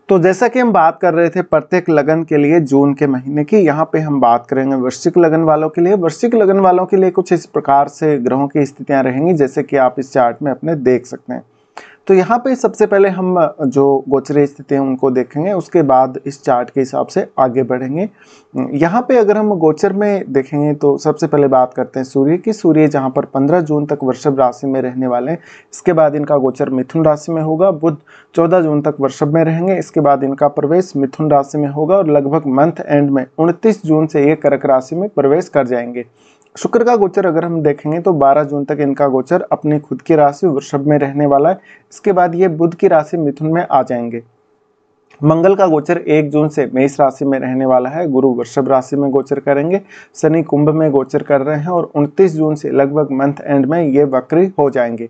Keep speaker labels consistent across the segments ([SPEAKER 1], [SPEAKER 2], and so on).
[SPEAKER 1] तो जैसा कि हम बात कर रहे थे प्रत्येक लगन के लिए जून के महीने की, यहाँ पे हम बात करेंगे वृश्चिक लगन वालों के लिए। वृश्चिक लगन वालों के लिए कुछ इस प्रकार से ग्रहों की स्थितियां रहेंगी जैसे कि आप इस चार्ट में अपने देख सकते हैं। तो यहाँ पे सबसे पहले हम जो गोचरीय स्थिति हैं उनको देखेंगे, उसके बाद इस चार्ट के हिसाब से आगे बढ़ेंगे। यहाँ पे अगर हम गोचर में देखेंगे तो सबसे पहले बात करते हैं सूर्य की। सूर्य जहाँ पर 15 जून तक वृषभ राशि में रहने वाले हैं, इसके बाद इनका गोचर मिथुन राशि में होगा। बुध 14 जून तक वृषभ में रहेंगे, इसके बाद इनका प्रवेश मिथुन राशि में होगा और लगभग मंथ एंड में 29 जून से ये कर्क राशि में प्रवेश कर जाएंगे। शुक्र का गोचर अगर हम देखेंगे तो 12 जून तक इनका गोचर अपनी खुद की राशि वृषभ में रहने वाला है, इसके बाद ये बुध की राशि मिथुन में आ जाएंगे। मंगल का गोचर 1 जून से मेष राशि में रहने वाला है, गुरु वृषभ राशि में गोचर करेंगे, शनि कुंभ में गोचर कर रहे हैं और 29 जून से लगभग मंथ एंड में ये वक्री हो जाएंगे।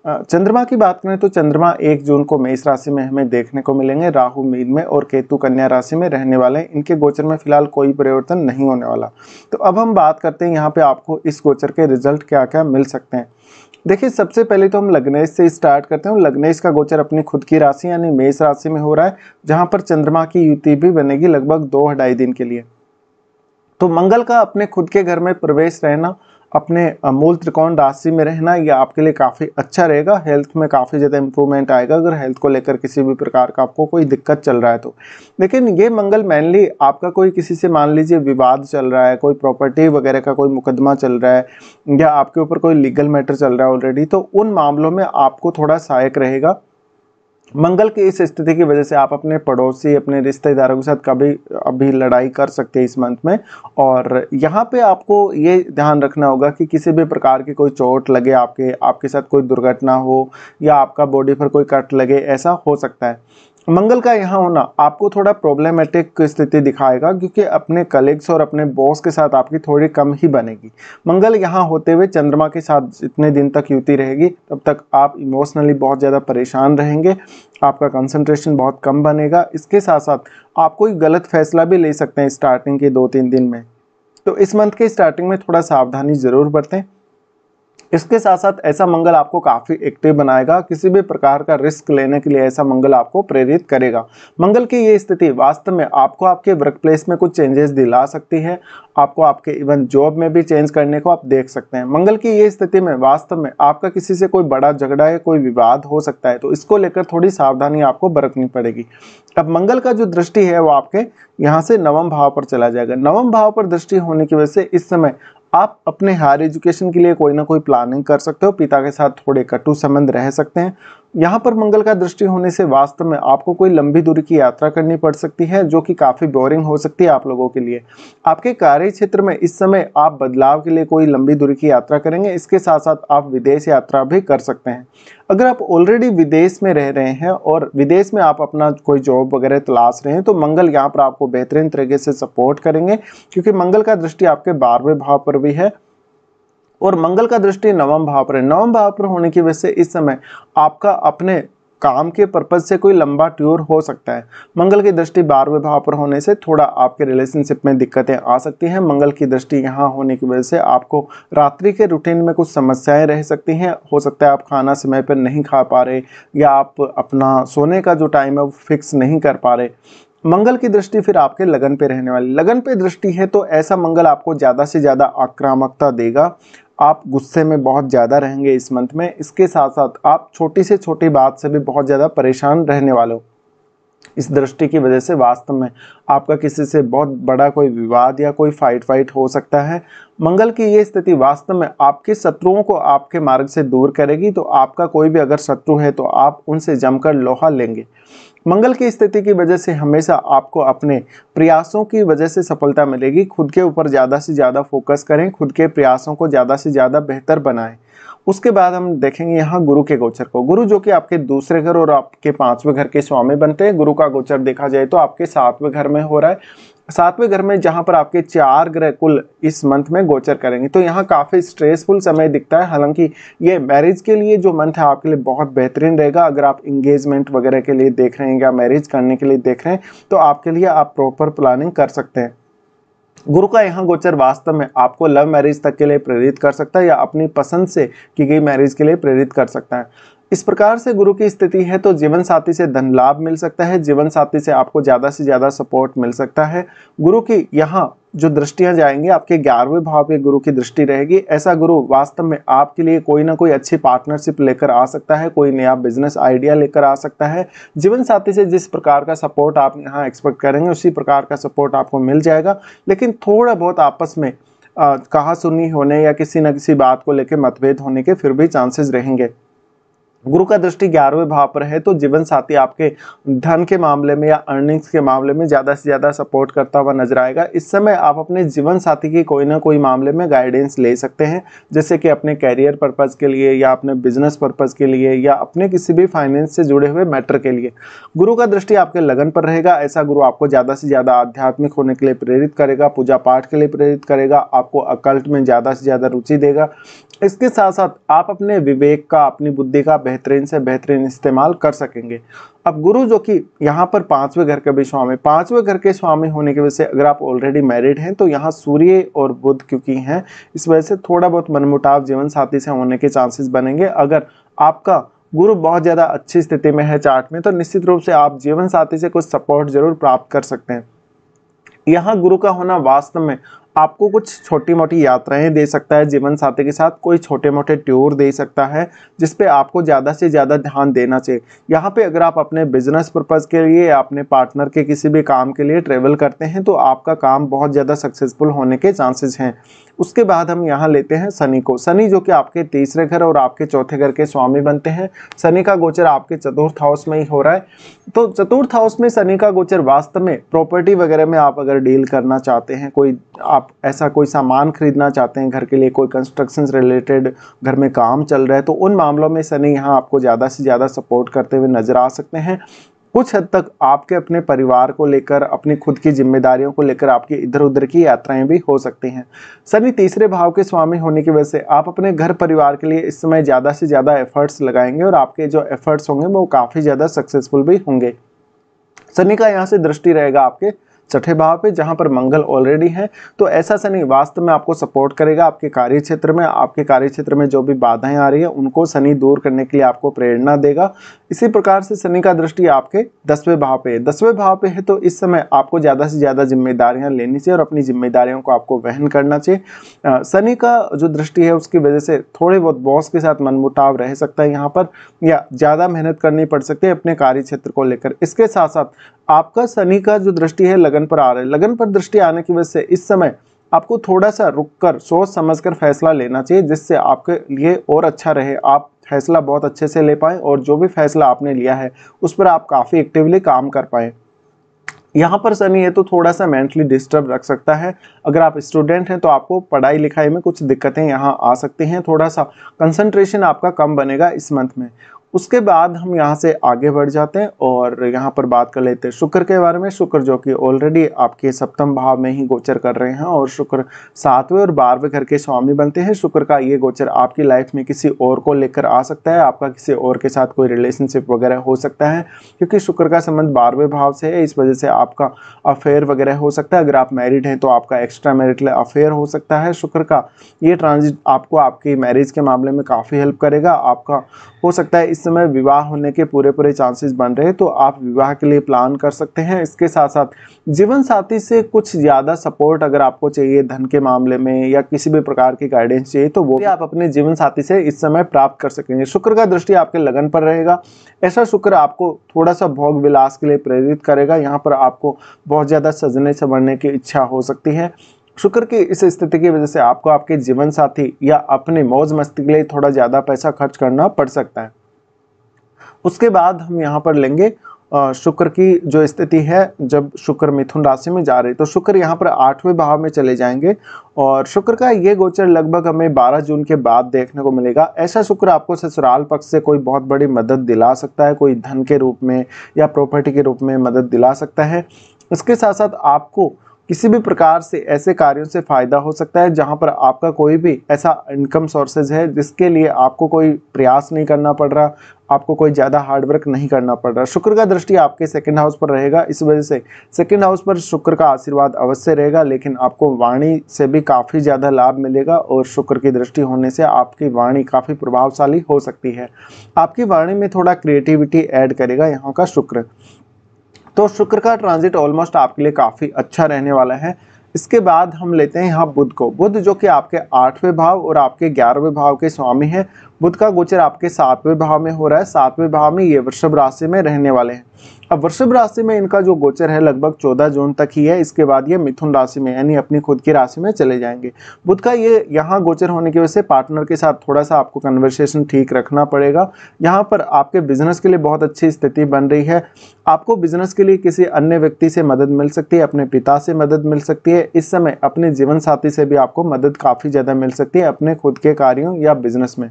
[SPEAKER 1] चंद्रमा की बात करें तो चंद्रमा 1 जून को मेष राशि में हमें देखने को मिलेंगे, राहु मीन में और केतु कन्या राशि में रहने वाले हैं। इनके गोचर में फिलहाल कोई परिवर्तन नहीं होने वाला। तो अब हम बात करते हैं यहाँ पे आपको इस गोचर के रिजल्ट क्या क्या मिल सकते हैं। देखिए, सबसे पहले तो हम लग्नेश से स्टार्ट करते हैं। लग्नेश का गोचर अपनी खुद की राशि यानी मेष राशि में हो रहा है, जहां पर चंद्रमा की युति भी बनेगी लगभग 2-2.5 दिन के लिए। तो मंगल का अपने खुद के घर में प्रवेश रहना, अपने मूल त्रिकोण राशि में रहना, यह आपके लिए काफ़ी अच्छा रहेगा। हेल्थ में काफ़ी ज़्यादा इंप्रूवमेंट आएगा अगर हेल्थ को लेकर किसी भी प्रकार का आपको कोई दिक्कत चल रहा है तो। लेकिन ये मंगल मेनली आपका कोई किसी से मान लीजिए विवाद चल रहा है, कोई प्रॉपर्टी वगैरह का कोई मुकदमा चल रहा है या आपके ऊपर कोई लीगल मैटर चल रहा है ऑलरेडी, तो उन मामलों में आपको थोड़ा सहायक रहेगा। मंगल की इस स्थिति की वजह से आप अपने पड़ोसी, अपने रिश्तेदारों के साथ कभी अभी लड़ाई कर सकते हैं इस मंथ में। और यहाँ पे आपको ये ध्यान रखना होगा कि किसी भी प्रकार की कोई चोट लगे, आपके साथ कोई दुर्घटना हो या आपका बॉडी पर कोई कट लगे, ऐसा हो सकता है। मंगल का यहाँ होना आपको थोड़ा प्रॉब्लमेटिक स्थिति दिखाएगा क्योंकि अपने कलीग्स और अपने बॉस के साथ आपकी थोड़ी कम ही बनेगी। मंगल यहाँ होते हुए चंद्रमा के साथ जितने दिन तक युति रहेगी तब तक आप इमोशनली बहुत ज़्यादा परेशान रहेंगे, आपका कंसंट्रेशन बहुत कम बनेगा। इसके साथ साथ आप कोई गलत फैसला भी ले सकते हैं स्टार्टिंग के 2-3 दिन में। तो इस मंथ के स्टार्टिंग में थोड़ा सावधानी जरूर बरतें। इसके साथ साथ ऐसा मंगल आपको काफी एक्टिव बनाएगा, किसी भी प्रकार का रिस्क लेने के लिए ऐसा मंगल आपको प्रेरित करेगा। मंगल की ये स्थिति वास्तव में आपको आपके वर्क प्लेस में कुछ चेंजेस दिला सकती है, आपको आपके इवन जॉब में भी चेंज करने को आप देख सकते हैं। मंगल की ये स्थिति में वास्तव में आपका किसी से कोई बड़ा झगड़ा या कोई विवाद हो सकता है, तो इसको लेकर थोड़ी सावधानी आपको बरतनी पड़ेगी। अब मंगल का जो दृष्टि है वो आपके यहाँ से 9वें भाव पर चला जाएगा। 9वें भाव पर दृष्टि होने की वजह से इस समय आप अपने हायर एजुकेशन के लिए कोई ना कोई प्लानिंग कर सकते हो, पिता के साथ थोड़े कटु संबंध रह सकते हैं। यहाँ पर मंगल का दृष्टि होने से वास्तव में आपको कोई लंबी दूरी की यात्रा करनी पड़ सकती है जो कि काफ़ी बोरिंग हो सकती है आप लोगों के लिए। आपके कार्य क्षेत्र में इस समय आप बदलाव के लिए कोई लंबी दूरी की यात्रा करेंगे, इसके साथ साथ आप विदेश यात्रा भी कर सकते हैं। अगर आप ऑलरेडी विदेश में रह रहे हैं और विदेश में आप अपना कोई जॉब वगैरह तलाश रहे हैं तो मंगल यहाँ पर आपको बेहतरीन तरीके से सपोर्ट करेंगे क्योंकि मंगल का दृष्टि आपके 12वें भाव पर भी है और मंगल का दृष्टि 9वें भाव पर है। 9वें भाव पर होने की वजह से इस समय आपका अपने काम के पर्पज से कोई लंबा टूर हो सकता है। मंगल की दृष्टि 12वें भाव पर होने से थोड़ा आपके रिलेशनशिप में दिक्कतें आ सकती हैं। मंगल की दृष्टि यहाँ होने की वजह से आपको रात्रि के रूटीन में कुछ समस्याएं रह सकती हैं। हो सकता है आप खाना समय पर नहीं खा पा रहे या आप अपना सोने का जो टाइम है वो फिक्स नहीं कर पा रहे। मंगल की दृष्टि फिर आपके लगन पे रहने वाली, लगन पे दृष्टि है तो ऐसा मंगल आपको ज़्यादा से ज़्यादा आक्रामकता देगा। आप गुस्से में बहुत ज़्यादा रहेंगे इस मंथ में। इसके साथ साथ आप छोटी से छोटी बात से भी बहुत ज़्यादा परेशान रहने वाले हो। इस दृष्टि की वजह से वास्तव में आपका किसी से बहुत बड़ा कोई विवाद या कोई फाइट हो सकता है। मंगल की ये स्थिति वास्तव में आपके शत्रुओं को आपके मार्ग से दूर करेगी, तो आपका कोई भी अगर शत्रु है तो आप उनसे जमकर लोहा लेंगे। मंगल की स्थिति की वजह से हमेशा आपको अपने प्रयासों की वजह से सफलता मिलेगी। खुद के ऊपर ज़्यादा से ज़्यादा फोकस करें, खुद के प्रयासों को ज़्यादा से ज़्यादा बेहतर बनाएं। उसके बाद हम देखेंगे यहाँ गुरु के गोचर को। गुरु जो कि आपके दूसरे घर और आपके 5वें घर के स्वामी बनते हैं। गुरु का गोचर देखा जाए तो आपके 7वें घर में हो रहा है। 7वें घर में जहां पर आपके 4 ग्रह कुल इस मंथ में गोचर करेंगे, तो यहाँ काफी स्ट्रेसफुल समय दिखता है। हालांकि ये मैरिज के लिए जो मंथ है आपके लिए बहुत बेहतरीन रहेगा। अगर आप इंगेजमेंट वगैरह के लिए देख रहे हैं या मैरिज करने के लिए देख रहे हैं तो आपके लिए आप प्रॉपर प्लानिंग कर सकते हैं। गुरु का यहाँ गोचर वास्तव में आपको लव मैरिज तक के लिए प्रेरित कर सकता है या अपनी पसंद से की गई मैरिज के लिए प्रेरित कर सकता है। इस प्रकार से गुरु की स्थिति है तो जीवन साथी से धन लाभ मिल सकता है, जीवन साथी से आपको ज़्यादा से ज़्यादा सपोर्ट मिल सकता है। गुरु की यहाँ जो दृष्टियां जाएंगी, आपके 11वें भाव पे गुरु की दृष्टि रहेगी। ऐसा गुरु वास्तव में आपके लिए कोई ना कोई अच्छी पार्टनरशिप लेकर आ सकता है, कोई नया बिजनेस आइडिया लेकर आ सकता है। जीवन साथी से जिस प्रकार का सपोर्ट आप यहाँ एक्सपेक्ट करेंगे उसी प्रकार का सपोर्ट आपको मिल जाएगा, लेकिन थोड़ा बहुत आपस में कहा सुनी होने या किसी न किसी बात को लेकर मतभेद होने के फिर भी चांसेस रहेंगे। गुरु का दृष्टि 11वें भाव पर है तो जीवन साथी आपके धन के मामले में या अर्निंग्स के मामले में ज़्यादा से ज़्यादा सपोर्ट करता हुआ नजर आएगा। इस समय आप अपने जीवन साथी की कोई ना कोई मामले में गाइडेंस ले सकते हैं, जैसे कि अपने कैरियर पर्पज़ के लिए या अपने बिजनेस पर्पज़ के लिए या अपने किसी भी फाइनेंस से जुड़े हुए मैटर के लिए। गुरु का दृष्टि आपके लगन पर रहेगा। ऐसा गुरु आपको ज़्यादा से ज़्यादा आध्यात्मिक होने के लिए प्रेरित करेगा, पूजा पाठ के लिए प्रेरित करेगा, आपको अकल्ट में ज़्यादा से ज़्यादा रुचि देगा। इसके साथ साथ आप अपने विवेक का, अपनी बुद्धि का बेहतरीन से बेहतरीन इस्तेमाल कर सकेंगे। अब गुरु जो कि यहाँ पर 5वें घर के भी स्वामी, 5वें घर के स्वामी होने की वजह से अगर आप ऑलरेडी मैरिड हैं तो यहाँ सूर्य और बुध क्योंकि हैं, इस वजह से थोड़ा बहुत मनमुटाव जीवन साथी से होने के चांसेस बनेंगे। अगर आपका गुरु बहुत ज़्यादा अच्छी स्थिति में है चार्ट में तो निश्चित रूप से आप जीवन साथी से कुछ सपोर्ट जरूर प्राप्त कर सकते हैं। यहाँ गुरु का होना वास्तव में आपको कुछ छोटी मोटी यात्राएं दे सकता है, जीवन साथी के साथ कोई छोटे मोटे टूर दे सकता है जिस पे आपको ज़्यादा से ज़्यादा ध्यान देना चाहिए। यहाँ पे अगर आप अपने बिजनेस पर्पज़ के लिए या अपने पार्टनर के किसी भी काम के लिए ट्रेवल करते हैं तो आपका काम बहुत ज़्यादा सक्सेसफुल होने के चांसेस हैं। उसके बाद हम यहाँ लेते हैं शनि को। शनि जो कि आपके 3रे घर और आपके 4थे घर के स्वामी बनते हैं। शनि का गोचर आपके 4th हाउस में ही हो रहा है, तो 4th हाउस में शनि का गोचर वास्तव में प्रॉपर्टी वगैरह में आप अगर डील करना चाहते हैं, कोई आप ऐसा कोई सामान खरीदना चाहते हैं घर के लिए, कोई कंस्ट्रक्शन रिलेटेड घर में काम चल रहा है, तो उन मामलों में शनि यहाँ आपको ज़्यादा से ज़्यादा सपोर्ट करते हुए नजर आ सकते हैं। कुछ हद तक आपके अपने परिवार को लेकर, अपनी खुद की जिम्मेदारियों को लेकर आपकी इधर उधर की यात्राएं भी हो सकती हैं। शनि 3रे भाव के स्वामी होने की वजह से आप अपने घर परिवार के लिए इस समय ज़्यादा से ज़्यादा एफर्ट्स लगाएंगे और आपके जो एफर्ट्स होंगे वो काफ़ी ज़्यादा सक्सेसफुल भी होंगे। शनि का यहाँ से दृष्टि रहेगा आपके 6ठे भाव पे जहाँ पर मंगल ऑलरेडी है, तो ऐसा शनि वास्तव में आपको सपोर्ट करेगा आपके कार्य क्षेत्र में। आपके कार्य क्षेत्र में जो भी बाधाएं आ रही है उनको शनि दूर करने के लिए आपको प्रेरणा देगा। इसी प्रकार से शनि का दृष्टि आपके 10वें भाव पे है। 10वें भाव पे है तो इस समय आपको ज़्यादा से ज़्यादा जिम्मेदारियां लेनी चाहिए और अपनी जिम्मेदारियों को आपको वहन करना चाहिए। शनि का जो दृष्टि है उसकी वजह से थोड़े बहुत बॉस के साथ मनमुटाव रह सकता है यहाँ पर, या ज़्यादा मेहनत करनी पड़ सकती है अपने कार्य क्षेत्र को लेकर। इसके साथ साथ आपका शनि का जो दृष्टि है लगन पर आ रहा है। लगन पर दृष्टि आने की वजह से इस समय आपको थोड़ा सा रुककर सोच समझकर फैसला लेना चाहिए, जिससे आपके लिए और अच्छा रहे, आप फैसला बहुत अच्छे से ले पाएं और जो भी फैसला आपने लिया है उस पर आप काफ़ी एक्टिवली काम कर पाएं। यहाँ पर शनि है तो थोड़ा सा मेंटली डिस्टर्ब रख सकता है। अगर आप स्टूडेंट हैं तो आपको पढ़ाई लिखाई में कुछ दिक्कतें यहाँ आ सकती हैं, थोड़ा सा कंसंट्रेशन आपका कम बनेगा इस मंथ में। उसके बाद हम यहाँ से आगे बढ़ जाते हैं और यहाँ पर बात कर लेते हैं शुक्र के बारे में। शुक्र जो कि ऑलरेडी आपके 7वें भाव में ही गोचर कर रहे हैं और शुक्र 7वें और 12वें घर के स्वामी बनते हैं। शुक्र का ये गोचर आपकी लाइफ में किसी और को लेकर आ सकता है, आपका किसी और के साथ कोई रिलेशनशिप वगैरह हो सकता है, क्योंकि शुक्र का संबंध 12वें भाव से है। इस वजह से आपका अफेयर वगैरह हो सकता है। अगर आप मैरिड हैं तो आपका एक्स्ट्रा मैरिटल अफेयर हो सकता है। शुक्र का ये ट्रांजिट आपको आपकी मैरिज के मामले में काफ़ी हेल्प करेगा। आपका हो सकता है इस समय विवाह होने के पूरे चांसेस बन रहे हैं, तो आप विवाह के लिए प्लान कर सकते हैं। इसके साथ साथ जीवन साथी से कुछ ज़्यादा सपोर्ट अगर आपको चाहिए धन के मामले में या किसी भी प्रकार की गाइडेंस चाहिए तो वो भी आप अपने जीवन साथी से इस समय प्राप्त कर सकेंगे। शुक्र का दृष्टि आपके लगन पर रहेगा। ऐसा शुक्र आपको थोड़ा सा भोग विलास के लिए प्रेरित करेगा। यहाँ पर आपको बहुत ज़्यादा सजने संवरने की इच्छा हो सकती है। शुक्र की इस स्थिति की वजह से आपको आपके जीवन साथी या अपने मौज मस्ती के लिए थोड़ा ज़्यादा पैसा खर्च करना पड़ सकता है। उसके बाद हम यहाँ पर लेंगे शुक्र की जो स्थिति है, जब शुक्र मिथुन राशि में जा रहे तो शुक्र यहाँ पर 8वें भाव में चले जाएंगे और शुक्र का ये गोचर लगभग हमें 12 जून के बाद देखने को मिलेगा। ऐसा शुक्र आपको ससुराल पक्ष से कोई बहुत बड़ी मदद दिला सकता है, कोई धन के रूप में या प्रॉपर्टी के रूप में मदद दिला सकता है। इसके साथ साथ आपको किसी भी प्रकार से ऐसे कार्यों से फायदा हो सकता है जहां पर आपका कोई भी ऐसा इनकम सोर्सेज है जिसके लिए आपको कोई प्रयास नहीं करना पड़ रहा, आपको कोई ज़्यादा हार्डवर्क नहीं करना पड़ रहा। शुक्र का दृष्टि आपके सेकंड हाउस पर रहेगा, इस वजह से सेकंड हाउस पर शुक्र का आशीर्वाद अवश्य रहेगा, लेकिन आपको वाणी से भी काफ़ी ज़्यादा लाभ मिलेगा और शुक्र की दृष्टि होने से आपकी वाणी काफ़ी प्रभावशाली हो सकती है। आपकी वाणी में थोड़ा क्रिएटिविटी ऐड करेगा यहाँ का शुक्र। तो शुक्र का ट्रांजिट ऑलमोस्ट आपके लिए काफ़ी अच्छा रहने वाला है। इसके बाद हम लेते हैं यहाँ बुध को। बुध जो कि आपके 8वें भाव और आपके 11वें भाव के स्वामी हैं। बुध का गोचर आपके 7वें भाव में हो रहा है। 7वें भाव में ये वृषभ राशि में रहने वाले हैं। अब वृषभ राशि में इनका जो गोचर है लगभग 14 जून तक ही है। इसके बाद ये मिथुन राशि में यानी अपनी खुद की राशि में चले जाएंगे। बुध का ये यहाँ गोचर होने की वजह से पार्टनर के साथ थोड़ा सा आपको कन्वर्सेशन ठीक रखना पड़ेगा। यहाँ पर आपके बिजनेस के लिए बहुत अच्छी स्थिति बन रही है। आपको बिजनेस के लिए किसी अन्य व्यक्ति से मदद मिल सकती है, अपने पिता से मदद मिल सकती है। इस समय अपने जीवन साथी से भी आपको मदद काफ़ी ज़्यादा मिल सकती है अपने खुद के कार्यों या बिजनेस में।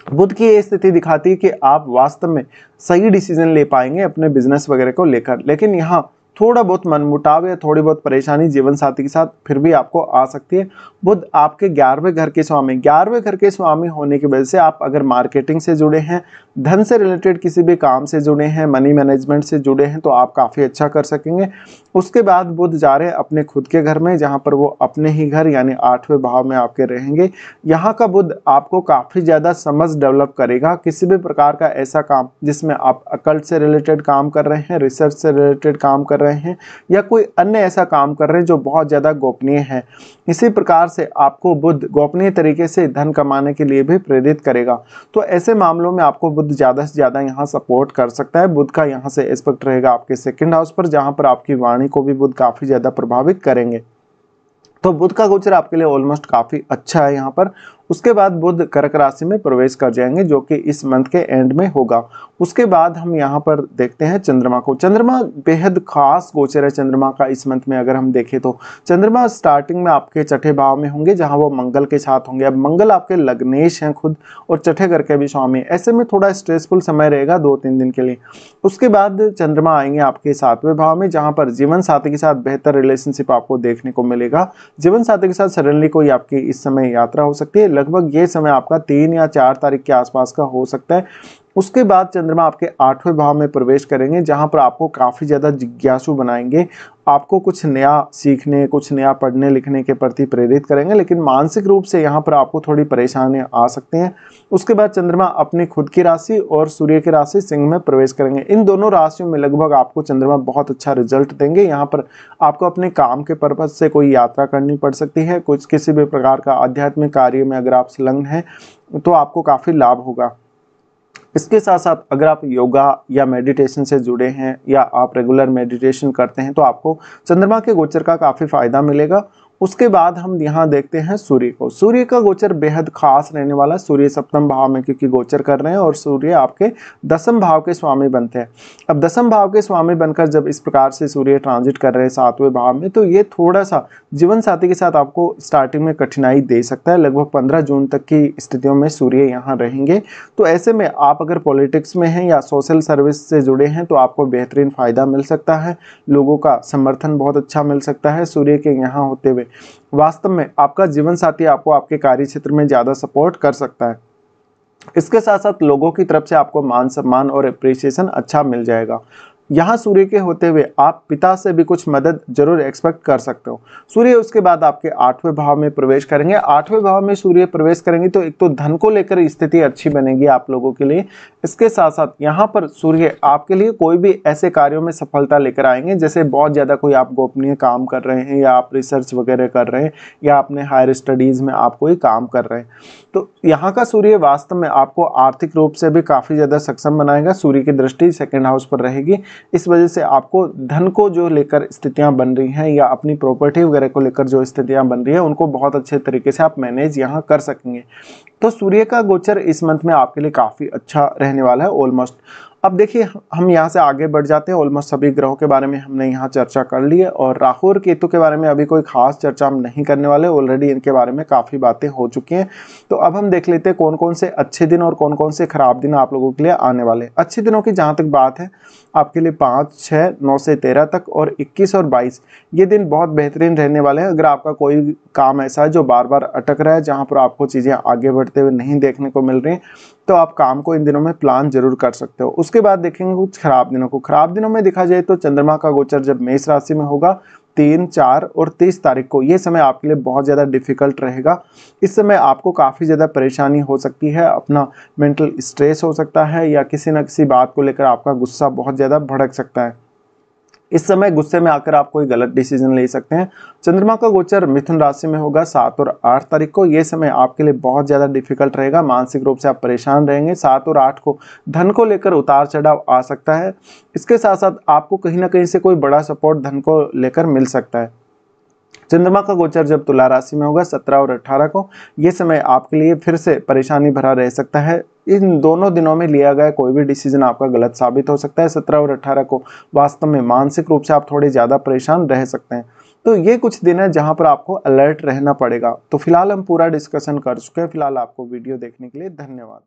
[SPEAKER 1] बुध की ये स्थिति दिखाती है कि आप वास्तव में सही डिसीजन ले पाएंगे अपने बिजनेस वगैरह को लेकर, लेकिन यहाँ थोड़ा बहुत मनमुटाव या थोड़ी बहुत परेशानी जीवन साथी के साथ फिर भी आपको आ सकती है। बुध आपके 11वें घर के स्वामी, 11वें घर के स्वामी होने की वजह से आप अगर मार्केटिंग से जुड़े हैं, धन से रिलेटेड किसी भी काम से जुड़े हैं, मनी मैनेजमेंट से जुड़े हैं, तो आप काफ़ी अच्छा कर सकेंगे। उसके बाद बुध जा रहे हैं अपने खुद के घर में, जहाँ पर वो अपने ही घर यानी 8वें भाव में आपके रहेंगे। यहाँ का बुध आपको काफ़ी ज़्यादा समझ डेवलप करेगा। किसी भी प्रकार का ऐसा काम जिसमें आप अकल्ट से रिलेटेड काम कर रहे हैं, रिसर्च से रिलेटेड काम कर रहे हैं या कोई अन्य ऐसा काम कर रहे हैं जो बहुत ज़्यादा गोपनीय है, इसी प्रकार से आपको बुध गोपनीय तरीके से धन कमाने के लिए भी प्रेरित करेगा। तो ऐसे मामलों में आपको बुध ज़्यादा से ज़्यादा यहाँ सपोर्ट कर सकता है। बुध का यहाँ से एस्पेक्ट रहेगा आपके सेकंड हाउस पर, जहाँ पर आपकी वाणी को भी बुध काफ़ी ज़्यादा प्रभावित करेंगे। तो बुध का गोचर आपके लिए ऑलमोस्ट काफ़ी अच्छा है यहाँ पर। उसके बाद बुध कर्क राशि में प्रवेश कर जाएंगे जो कि इस मंथ के एंड में होगा। उसके बाद हम यहाँ पर देखते हैं चंद्रमा को। चंद्रमा बेहद खास गोचर है चंद्रमा का इस मंथ में। अगर हम देखें तो चंद्रमा स्टार्टिंग में आपके छठे भाव में होंगे जहाँ वो मंगल के साथ होंगे। अब मंगल आपके लग्नेश हैं खुद और छठे घर के भी स्वामी, ऐसे में थोड़ा स्ट्रेसफुल समय रहेगा 2-3 दिन के लिए। उसके बाद चंद्रमा आएंगे आपके 7वें भाव में, जहाँ पर जीवन साथी के साथ बेहतर रिलेशनशिप आपको देखने को मिलेगा। जीवन साथी के साथ सडनली कोई आपकी इस समय यात्रा हो सकती है। लगभग ये समय आपका 3 या 4 तारीख के आसपास का हो सकता है। उसके बाद चंद्रमा आपके 8वें भाव में प्रवेश करेंगे, जहां पर आपको काफ़ी ज़्यादा जिज्ञासु बनाएंगे। आपको कुछ नया सीखने, कुछ नया पढ़ने लिखने के प्रति प्रेरित करेंगे, लेकिन मानसिक रूप से यहाँ पर आपको थोड़ी परेशानियाँ आ सकते हैं। उसके बाद चंद्रमा अपनी खुद की राशि और सूर्य की राशि सिंह में प्रवेश करेंगे। इन दोनों राशियों में लगभग आपको चंद्रमा बहुत अच्छा रिजल्ट देंगे। यहाँ पर आपको अपने काम के पर्पज से कोई यात्रा करनी पड़ सकती है। कुछ किसी भी प्रकार का आध्यात्मिक कार्य में अगर आप संलग्न हैं तो आपको काफ़ी लाभ होगा। इसके साथ साथ अगर आप योगा या मेडिटेशन से जुड़े हैं या आप रेगुलर मेडिटेशन करते हैं तो आपको चंद्रमा के गोचर का काफ़ी फायदा मिलेगा। उसके बाद हम यहाँ देखते हैं सूर्य को। सूर्य का गोचर बेहद खास रहने वाला है। सूर्य 7वें भाव में क्योंकि गोचर कर रहे हैं और सूर्य आपके 10वें भाव के स्वामी बनते हैं। अब 10वें भाव के स्वामी बनकर जब इस प्रकार से सूर्य ट्रांजिट कर रहे हैं 7वें भाव में, तो ये थोड़ा सा जीवन साथी के साथ आपको स्टार्टिंग में कठिनाई दे सकता है। लगभग 15 जून तक की स्थितियों में सूर्य यहाँ रहेंगे। तो ऐसे में आप अगर पॉलिटिक्स में हैं या सोशल सर्विस से जुड़े हैं तो आपको बेहतरीन फायदा मिल सकता है। लोगों का समर्थन बहुत अच्छा मिल सकता है सूर्य के यहाँ होते हुए। वास्तव में आपका जीवन साथी आपको आपके कार्य क्षेत्र में ज़्यादा सपोर्ट कर सकता है। इसके साथ साथ लोगों की तरफ से आपको मान सम्मान और अप्रिसिएशन अच्छा मिल जाएगा। यहाँ सूर्य के होते हुए आप पिता से भी कुछ मदद जरूर एक्सपेक्ट कर सकते हो। सूर्य उसके बाद आपके 8वें भाव में प्रवेश करेंगे। 8वें भाव में सूर्य प्रवेश करेंगे तो एक तो धन को लेकर स्थिति अच्छी बनेगी आप लोगों के लिए। इसके साथ साथ यहाँ पर सूर्य आपके लिए कोई भी ऐसे कार्यों में सफलता लेकर आएंगे, जैसे बहुत ज़्यादा कोई आप गोपनीय काम कर रहे हैं या आप रिसर्च वगैरह कर रहे हैं या अपने हायर स्टडीज़ में आप कोई काम कर रहे हैं, तो यहाँ का सूर्य वास्तव में आपको आर्थिक रूप से भी काफ़ी ज़्यादा सक्षम बनाएगा। सूर्य की दृष्टि सेकेंड हाउस पर रहेगी। इस वजह से आपको धन को जो लेकर स्थितियां बन रही हैं या अपनी प्रॉपर्टी वगैरह को लेकर जो स्थितियां बन रही हैं उनको बहुत अच्छे तरीके से आप मैनेज यहां कर सकेंगे। तो सूर्य का गोचर इस मंथ में आपके लिए काफ़ी अच्छा रहने वाला है ऑलमोस्ट। अब देखिए हम यहाँ से आगे बढ़ जाते हैं। ऑलमोस्ट सभी ग्रहों के बारे में हमने यहाँ चर्चा कर ली है और राहु और केतु के बारे में अभी कोई खास चर्चा हम नहीं करने वाले, ऑलरेडी इनके बारे में काफ़ी बातें हो चुकी हैं। तो अब हम देख लेते हैं कौन कौन से अच्छे दिन और कौन कौन से खराब दिन आप लोगों के लिए आने वाले। अच्छे दिनों की जहाँ तक बात है, आपके लिए 5, 6, 9 से 13 तक और 21 और 22 ये दिन बहुत बेहतरीन रहने वाले हैं। अगर आपका कोई काम ऐसा है जो बार बार अटक रहा है, जहाँ पर आपको चीज़ें आगे बढ़ते हुए नहीं देखने को मिल रही, तो आप काम को इन दिनों में प्लान जरूर कर सकते हो। उसके बाद देखेंगे कुछ खराब दिनों को। खराब दिनों में देखा जाए तो चंद्रमा का गोचर जब मेष राशि में होगा 3, 4 और 30 तारीख को, ये समय आपके लिए बहुत ज़्यादा डिफिकल्ट रहेगा। इस समय आपको काफ़ी ज़्यादा परेशानी हो सकती है, अपना मेंटल स्ट्रेस हो सकता है या किसी न किसी बात को लेकर आपका गुस्सा बहुत ज़्यादा भड़क सकता है। इस समय गुस्से में आकर आप कोई गलत डिसीजन ले सकते हैं। चंद्रमा का गोचर मिथुन राशि में होगा 7 और 8 तारीख को, ये समय आपके लिए बहुत ज़्यादा डिफिकल्ट रहेगा। मानसिक रूप से आप परेशान रहेंगे। 7 और 8 को धन को लेकर उतार चढ़ाव आ सकता है। इसके साथ साथ आपको कहीं ना कहीं से कोई बड़ा सपोर्ट धन को लेकर मिल सकता है। चंद्रमा का गोचर जब तुला राशि में होगा 17 और 18 को, ये समय आपके लिए फिर से परेशानी भरा रह सकता है। इन दोनों दिनों में लिया गया कोई भी डिसीजन आपका गलत साबित हो सकता है। 17 और 18 को वास्तव में मानसिक रूप से आप थोड़े ज़्यादा परेशान रह सकते हैं। तो ये कुछ दिन है जहां पर आपको अलर्ट रहना पड़ेगा। तो फिलहाल हम पूरा डिस्कशन कर चुके हैं। फिलहाल आपको वीडियो देखने के लिए धन्यवाद।